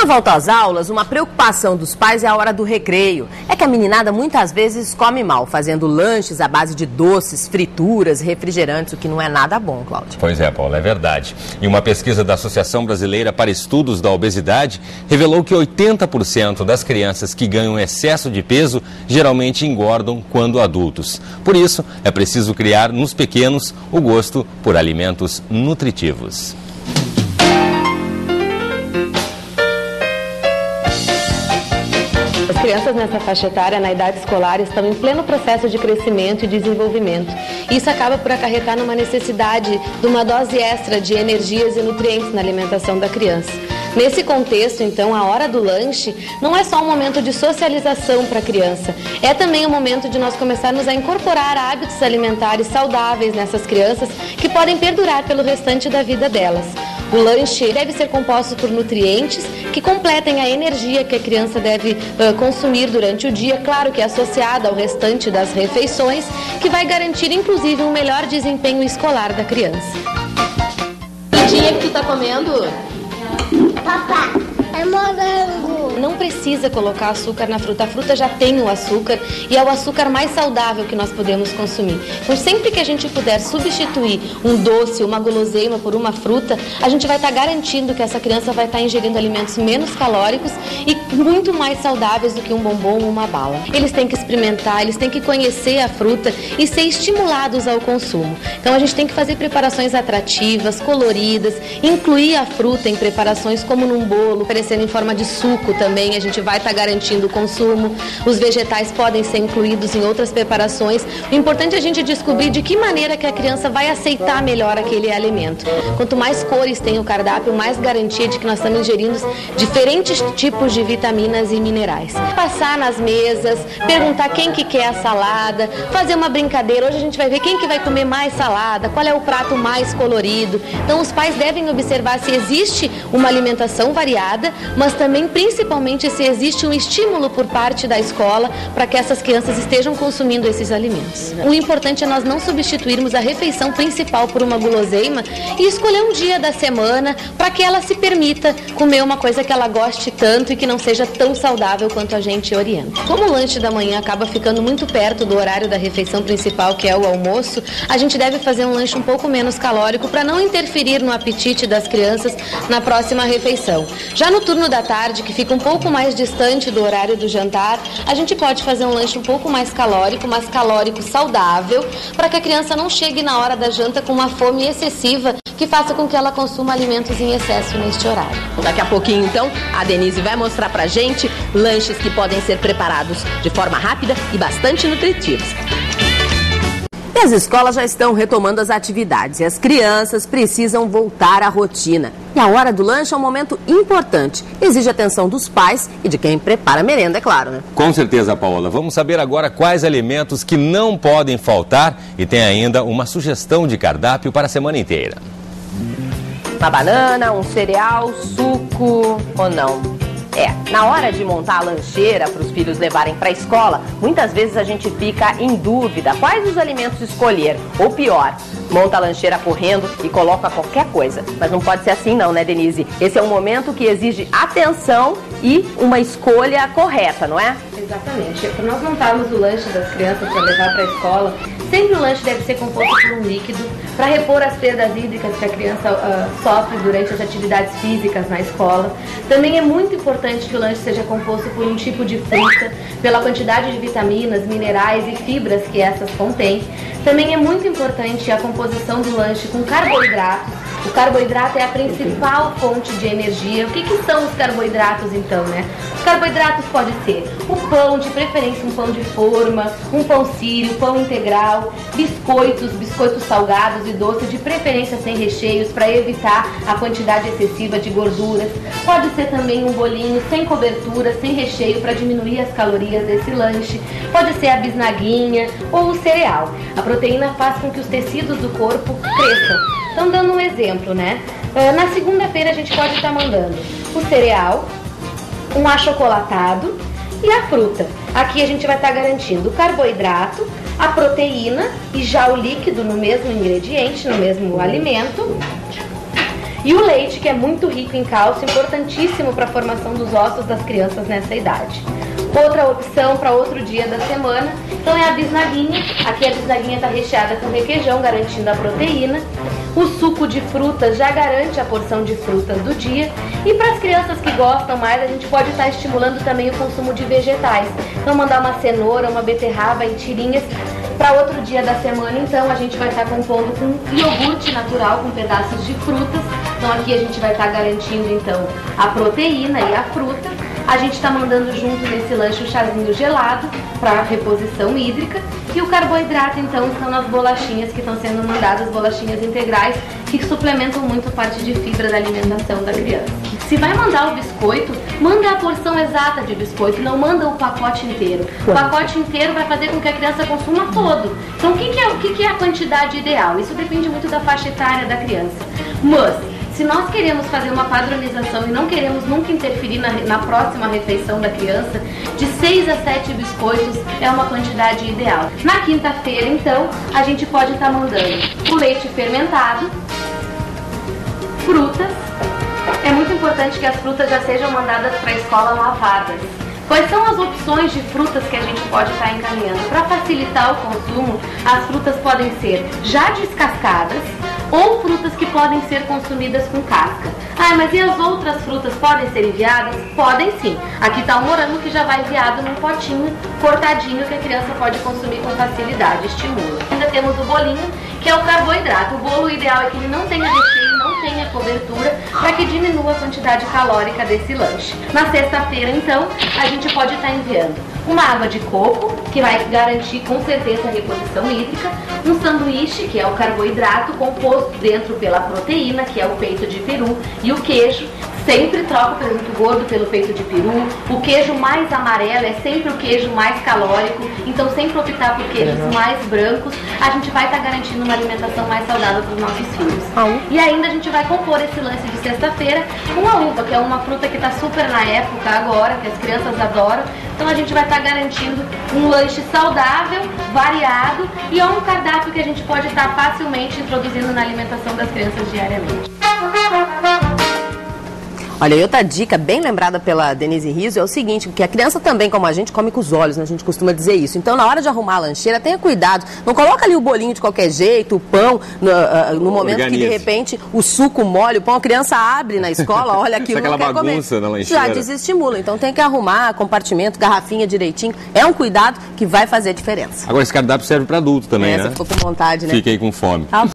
volta às aulas, uma preocupação dos pais é a hora do recreio. É que a meninada muitas vezes come mal, fazendo lanches à base de doces, frituras, refrigerantes, o que não é nada bom, Cláudia. Pois é, Paula, é verdade. E uma pesquisa da Associação Brasileira para Estudos da Obesidade revelou que 80% das crianças que ganham excesso de peso geralmente engordam quando adultos. Por isso, é preciso criar nos pequenos o gosto por alimentos nutritivos. As crianças nessa faixa etária, na idade escolar, estão em pleno processo de crescimento e desenvolvimento. Isso acaba por acarretar numa necessidade de uma dose extra de energias e nutrientes na alimentação da criança. Nesse contexto, então, a hora do lanche não é só um momento de socialização para a criança, é também um momento de nós começarmos a incorporar hábitos alimentares saudáveis nessas crianças que podem perdurar pelo restante da vida delas. O lanche deve ser composto por nutrientes que completem a energia que a criança deve consumir durante o dia, claro que associada ao restante das refeições, que vai garantir inclusive um melhor desempenho escolar da criança. Frutinha que tu tá comendo? Papá, é morango. Não precisa colocar açúcar na fruta, a fruta já tem o açúcar e é o açúcar mais saudável que nós podemos consumir. Então, sempre que a gente puder substituir um doce, uma guloseima por uma fruta, a gente vai estar garantindo que essa criança vai estar ingerindo alimentos menos calóricos e muito mais saudáveis do que um bombom ou uma bala. Eles têm que experimentar, eles têm que conhecer a fruta e ser estimulados ao consumo. Então, a gente tem que fazer preparações atrativas, coloridas, incluir a fruta em preparações como num bolo, oferecendo em forma de suco também, a gente vai estar garantindo o consumo. Os vegetais podem ser incluídos em outras preparações. O importante é a gente descobrir de que maneira que a criança vai aceitar melhor aquele alimento. Quanto mais cores tem o cardápio, mais garantia de que nós estamos ingerindo diferentes tipos de vitaminas e minerais. Passar nas mesas, perguntar quem que quer a salada, fazer uma brincadeira. Hoje a gente vai ver quem que vai comer mais salada, qual é o prato mais colorido. Então os pais devem observar se existe uma alimentação variada, mas também principalmente se existe um estímulo por parte da escola para que essas crianças estejam consumindo esses alimentos. O importante é nós não substituirmos a refeição principal por uma guloseima e escolher um dia da semana para que ela se permita comer uma coisa que ela goste tanto e que não seja tão saudável quanto a gente orienta. Como o lanche da manhã acaba ficando muito perto do horário da refeição principal, que é o almoço, a gente deve fazer um lanche um pouco menos calórico para não interferir no apetite das crianças na próxima refeição. Já no turno da tarde, que fica um pouco mais distante do horário do jantar, a gente pode fazer um lanche um pouco mais calórico, mas calórico saudável, para que a criança não chegue na hora da janta com uma fome excessiva que faça com que ela consuma alimentos em excesso neste horário. Daqui a pouquinho, então, a Denise vai mostrar pra gente lanches que podem ser preparados de forma rápida e bastante nutritivos. E as escolas já estão retomando as atividades e as crianças precisam voltar à rotina. E a hora do lanche é um momento importante. Exige atenção dos pais e de quem prepara a merenda, é claro, né? Com certeza, Paola. Vamos saber agora quais alimentos que não podem faltar e tem ainda uma sugestão de cardápio para a semana inteira. Uma banana, um cereal, suco ou não? Na hora de montar a lancheira para os filhos levarem para a escola, muitas vezes a gente fica em dúvida quais os alimentos escolher. Ou pior, monta a lancheira correndo e coloca qualquer coisa. Mas não pode ser assim não, né, Denise? Esse é um momento que exige atenção e uma escolha correta, não é? Exatamente. Para nós montarmos o lanche das crianças para levar para a escola, sempre o lanche deve ser composto por um líquido para repor as perdas hídricas que a criança sofre durante as atividades físicas na escola. Também é muito importante que o lanche seja composto por um tipo de fruta, pela quantidade de vitaminas, minerais e fibras que essas contêm. Também é muito importante a composição do lanche com carboidratos. O carboidrato é a principal fonte de energia. O que são os carboidratos, então, né? Os carboidratos pode ser o pão, de preferência um pão de forma, um pão sírio, pão integral, biscoitos salgados e doces, de preferência sem recheios, para evitar a quantidade excessiva de gorduras. Pode ser também um bolinho sem cobertura, sem recheio, para diminuir as calorias desse lanche. Pode ser a bisnaguinha ou o cereal. A proteína faz com que os tecidos do corpo cresçam. Então, dando um exemplo, né? Na segunda-feira a gente pode estar mandando o cereal, um achocolatado e a fruta. Aqui a gente vai estar garantindo o carboidrato, a proteína e já o líquido no mesmo ingrediente, no mesmo alimento. E o leite, que é muito rico em cálcio, importantíssimo para a formação dos ossos das crianças nessa idade. Outra opção para outro dia da semana, então é a bisnaguinha. Aqui a bisnaguinha está recheada com requeijão, garantindo a proteína. O suco de frutas já garante a porção de frutas do dia. E para as crianças que gostam mais, a gente pode estar estimulando também o consumo de vegetais. Então mandar uma cenoura, uma beterraba em tirinhas. Para outro dia da semana, então, a gente vai estar compondo com iogurte natural, com pedaços de frutas. Então aqui a gente vai estar garantindo, então, a proteína e a fruta. A gente está mandando junto nesse lanche o chazinho gelado para reposição hídrica. E o carboidrato, então, estão nas bolachinhas que estão sendo mandadas, bolachinhas integrais, que suplementam muito a parte de fibra da alimentação da criança. Se vai mandar o biscoito, manda a porção exata de biscoito, não manda o pacote inteiro. O pacote inteiro vai fazer com que a criança consuma todo. Então, o que é a quantidade ideal? Isso depende muito da faixa etária da criança. Mas, se nós queremos fazer uma padronização e não queremos nunca interferir na próxima refeição da criança, de 6 a 7 biscoitos é uma quantidade ideal. Na quinta-feira, então, a gente pode estar mandando o leite fermentado, frutas. É muito importante que as frutas já sejam mandadas para a escola lavadas. Quais são as opções de frutas que a gente pode estar encaminhando? Para facilitar o consumo, as frutas podem ser já descascadas, ou frutas que podem ser consumidas com casca. Ah, mas e as outras frutas podem ser enviadas? Podem sim. Aqui está o morango que já vai enviado num potinho cortadinho que a criança pode consumir com facilidade, estimula. Ainda temos o bolinho, que é o carboidrato. O bolo ideal é que ele não tenha recheio, não tenha cobertura, para que diminua a quantidade calórica desse lanche. Na sexta-feira, então, a gente pode estar enviando uma água de coco, que vai garantir com certeza a reposição hídrica, um sanduíche, que é o carboidrato, composto dentro pela proteína, que é o peito de peru, e o queijo. Sempre troca o presunto gordo pelo peito de peru. O queijo mais amarelo é sempre o queijo mais calórico, então sempre optar por queijos mais brancos. A gente vai estar garantindo uma alimentação mais saudável para os nossos filhos. E ainda a gente vai compor esse lance de sexta-feira com a uva, que é uma fruta que está super na época agora, que as crianças adoram. Então a gente vai estar garantindo um lanche saudável, variado, e é um cardápio que a gente pode estar facilmente introduzindo na alimentação das crianças diariamente. Olha, e outra dica bem lembrada pela Denise Rizzo é o seguinte, que a criança também, como a gente, come com os olhos, né? A gente costuma dizer isso. Então, na hora de arrumar a lancheira, tenha cuidado. Não coloca ali o bolinho de qualquer jeito, o pão, no momento que, de repente, o suco molha, o pão, a criança abre na escola, olha aquilo, não quer comer. Na lancheira. Já desestimula. Então, tem que arrumar compartimento, garrafinha direitinho. É um cuidado que vai fazer diferença. Agora, esse cardápio serve para adulto também, né? Você ficou com vontade, né? Fiquei com fome.